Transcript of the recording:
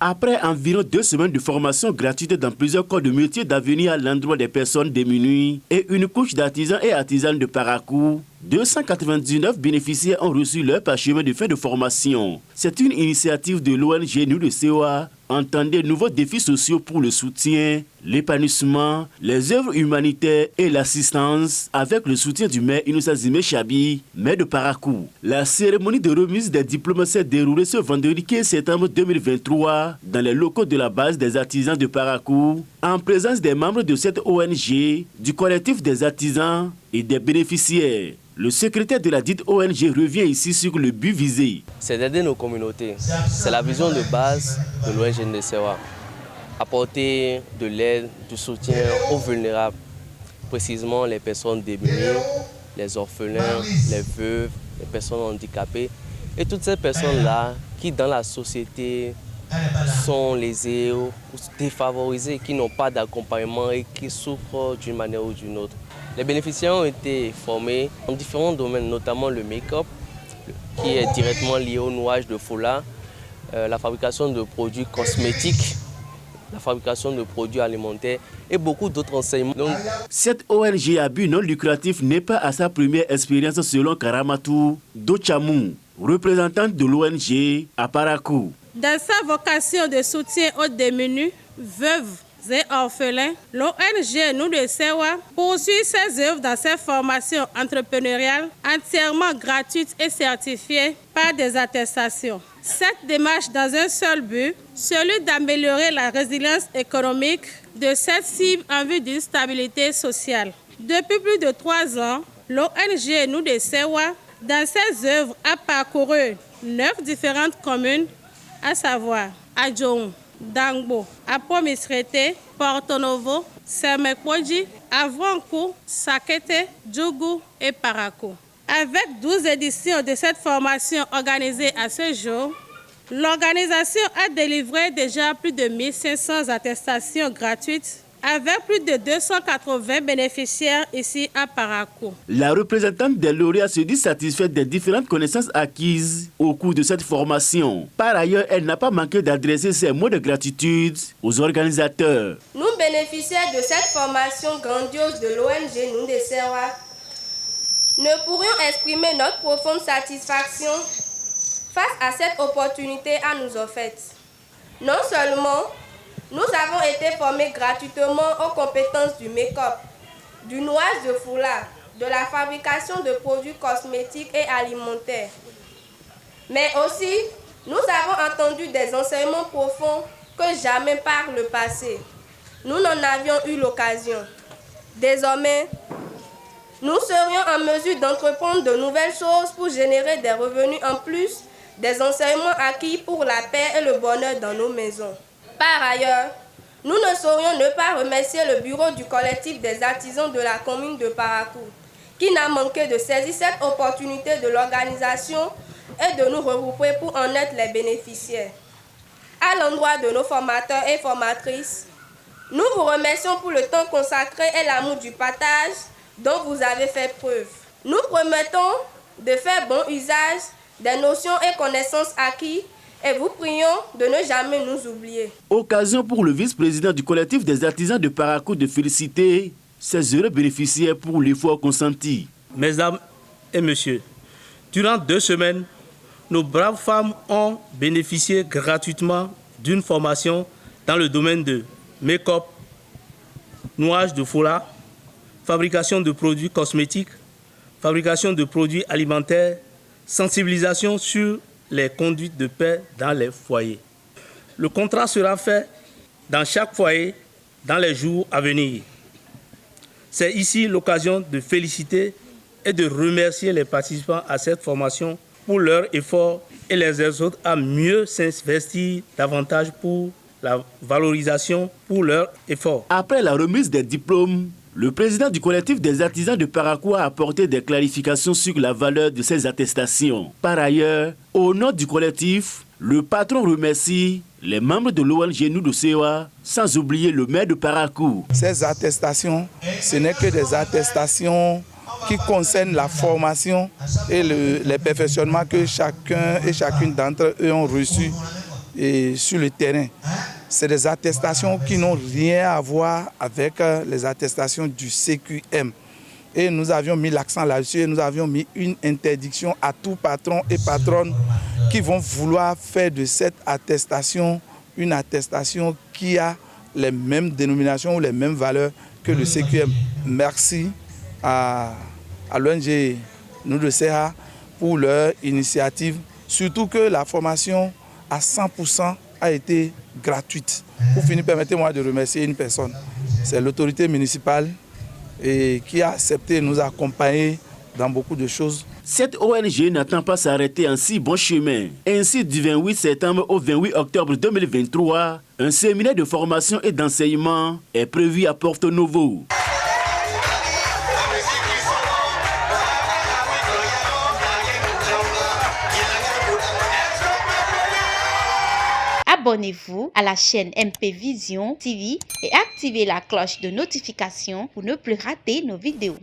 Après environ 2 semaines de formation gratuite dans plusieurs corps de métier d'avenir à l'endroit des personnes démunies et une couche d'artisans et artisanes de Parakou, 299 bénéficiaires ont reçu leur parchemin de fin de formation. C'est une initiative de l'ONG Nous de COA, entendait nouveaux défis sociaux pour le soutien, l'épanouissement, les œuvres humanitaires et l'assistance avec le soutien du maire Inoussa Zimé Chabi, maire de Parakou. La cérémonie de remise des diplômes s'est déroulée ce vendredi 15 septembre 2023 dans les locaux de la base des artisans de Parakou, en présence des membres de cette ONG, du collectif des artisans et des bénéficiaires. Le secrétaire de la dite ONG revient ici sur le but visé. C'est d'aider nos communautés. C'est la vision de base de l'ONG Ndesewa. Apporter de l'aide, du soutien aux vulnérables, précisément les personnes démunies, les orphelins, les veuves, les personnes handicapées et toutes ces personnes-là qui dans la société sont lésées ou défavorisées, qui n'ont pas d'accompagnement et qui souffrent d'une manière ou d'une autre. Les bénéficiaires ont été formés dans différents domaines, notamment le make-up, qui est directement lié au nouage de foulard, la fabrication de produits cosmétiques, la fabrication de produits alimentaires et beaucoup d'autres enseignements. Cette ONG à but non lucratif n'est pas à sa première expérience selon Karamatou Dochamou, représentante de l'ONG à Parakou. Dans sa vocation de soutien aux démunis, veuves et orphelins, l'ONG Nous de COA poursuit ses œuvres dans ses formations entrepreneuriales entièrement gratuites et certifiées par des attestations. Cette démarche dans un seul but, celui d'améliorer la résilience économique de cette cible en vue d'une stabilité sociale. Depuis plus de 3 ans, l'ONG Nous de COA, dans ses œuvres, a parcouru 9 différentes communes, à savoir Adjoum, Dangbo, Apomisrete, Porto Novo, Semekpoji, Avronkou, Sakete, Djougou et Parakou. Avec 12 éditions de cette formation organisée à ce jour, l'organisation a délivré déjà plus de 1500 attestations gratuites avec plus de 280 bénéficiaires ici à Parakou. La représentante des lauréats se dit satisfaite des différentes connaissances acquises au cours de cette formation. Par ailleurs, elle n'a pas manqué d'adresser ses mots de gratitude aux organisateurs. Nous, bénéficiaires de cette formation grandiose de l'ONG Nous de COA, ne pourrions exprimer notre profonde satisfaction face à cette opportunité à nous offerte. Non seulement nous avons été formés gratuitement aux compétences du make-up, du nouage de foulard, de la fabrication de produits cosmétiques et alimentaires. Mais aussi, nous avons entendu des enseignements profonds que jamais par le passé, nous n'en avions eu l'occasion. Désormais, nous serions en mesure d'entreprendre de nouvelles choses pour générer des revenus en plus des enseignements acquis pour la paix et le bonheur dans nos maisons. Par ailleurs, nous ne saurions ne pas remercier le bureau du collectif des artisans de la commune de Parakou, qui n'a manqué de saisir cette opportunité de l'organisation et de nous regrouper pour en être les bénéficiaires. À l'endroit de nos formateurs et formatrices, nous vous remercions pour le temps consacré et l'amour du partage dont vous avez fait preuve. Nous promettons de faire bon usage des notions et connaissances acquises et vous prions de ne jamais nous oublier. Occasion pour le vice-président du collectif des artisans de Parakou de féliciter ses heureux bénéficiaires pour l'effort consenti. Mesdames et messieurs, durant 2 semaines, nos braves femmes ont bénéficié gratuitement d'une formation dans le domaine de make-up, nouage de foulard, fabrication de produits cosmétiques, fabrication de produits alimentaires, sensibilisation sur les conduites de paix dans les foyers. Le contrat sera fait dans chaque foyer dans les jours à venir. C'est ici l'occasion de féliciter et de remercier les participants à cette formation pour leur effort et les exhorter à mieux s'investir davantage pour la valorisation pour leur effort. Après la remise des diplômes, le président du collectif des artisans de Parakou a apporté des clarifications sur la valeur de ces attestations. Par ailleurs, au nom du collectif, le patron remercie les membres de l'ONG Nous de COA, sans oublier le maire de Parakou. Ces attestations, ce n'est que des attestations qui concernent la formation et les perfectionnements que chacun et chacune d'entre eux ont reçus et sur le terrain. C'est des attestations qui n'ont rien à voir avec les attestations du CQM. Et nous avions mis l'accent là-dessus et nous avions mis une interdiction à tout patron et patronne qui vont vouloir faire de cette attestation une attestation qui a les mêmes dénominations ou les mêmes valeurs que le CQM. Merci à l'ONG Nous2CA pour leur initiative, surtout que la formation à 100% a été gratuite. Pour finir, permettez-moi de remercier une personne. C'est l'autorité municipale et qui a accepté de nous accompagner dans beaucoup de choses. Cette ONG n'attend pas s'arrêter en si bon chemin. Ainsi, du 28 septembre au 28 octobre 2023, un séminaire de formation et d'enseignement est prévu à Porto Novo. Abonnez-vous à la chaîne MP Vision TV et activez la cloche de notification pour ne plus rater nos vidéos.